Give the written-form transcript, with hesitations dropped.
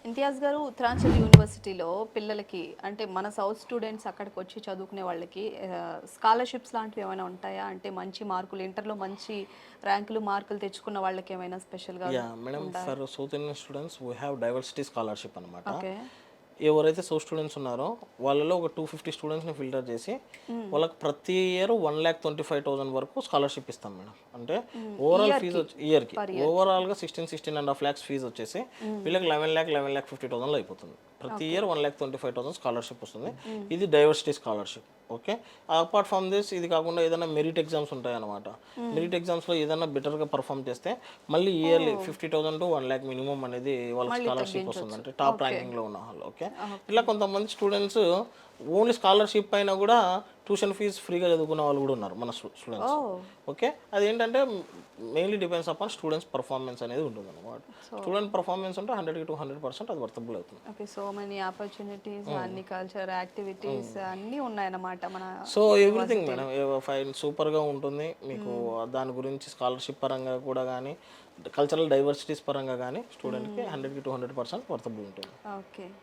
ఇంతియాజ్ గారు, ఉత్తరాంచల్ యూనివర్సిటీలో పిల్లలకి అంటే మన సౌత్ స్టూడెంట్స్ అక్కడికి వచ్చి చదువుకునే వాళ్ళకి స్కాలర్షిప్స్ లాంటివి ఏమైనా ఉంటాయా? అంటే మంచి మార్కులు ఇంటర్లో మంచి ర్యాంకులు మార్కులు తెచ్చుకున్న వాళ్ళకి ఏమైనా స్పెషల్‌గా మేడం, ఉంటాయా? For south Indian students we have diversity scholarship అనమాట. ఓకే. ఎవరైతే సౌత్ స్టూడెంట్స్ ఉన్నారో వాళ్ళలో ఒక 250 స్టూడెంట్స్ని ఫిల్టర్ చేసి వాళ్ళకి ప్రతి ఇయర్ 1,25,000 వరకు స్కాలర్షిప్ ఇస్తాం మేడం. అంటే ఓవరాల్ ఫీజు ఇయర్‌కి వచ్చి ఇయర్కి పర్ ఇయర్. ఓవరాల్గా 16.5 lakhs ఫీజు వచ్చేసి వీళ్ళకి 11,50,000 అయిపోతుంది. ప్రతి ఇయర్ 1,25,000 స్కాలర్షిప్ వస్తుంది. ఇది diversity scholarship. Okay. Apart from this ఇది కాకుండా ఏదైనా మెరిట్ ఎగ్జామ్స్ ఉంటాయన్నమాట. మెరిట్ ఎగ్జామ్స్లో ఏదైనా బెటర్గా పర్ఫామ్ చేస్తే మళ్ళీ ఇయర్లీ 50,000 to 1 lakh మినిమం అనేది వాళ్ళకి మళ్ళీ స్కాలర్షిప్ వస్తుంది. తగ్గించొచ్చు. అంటే టాప్ ఓకే. ర్యాంకింగ్లో ఉన్న వాళ్ళు. ఓకే. ఇలా కొంతమంది స్టూడెంట్స్ ఓన్లీ స్కాలర్షిప్ పైన కూడా ట్యూషన్ ఫీజు ఫ్రీగా చదువుకునే వాళ్ళు కూడా ఉన్నారు మన స్టూడెంట్స్. ఓహ్! ఓకే. అదేంటంటే mainly depends upon students performance అనేది ఉంటుంది అనమాట. స్టూడెంట్ పర్ఫార్మెన్స్ ఉంటే 100 to 100% అది వర్తబుల్ అవుతుంది. ఓకే. సో మెనీ ఆపర్చునిటీస్, అన్ని కల్చర్ యాక్టివిటీస్ అన్నీ ఉన్నాయన్నమాట మన సో ఎవ్రీథింగ్ మేడం ఫైన్ సూపర్గా ఉంటుంది మీకు. దాని గురించి స్కాలర్షిప్ పరంగా కూడా కానీ కల్చరల్ డైవర్సిటీస్ పరంగా కానీ స్టూడెంట్కి 100 to 100% వర్తబుల్ ఉంటుంది. ఓకే.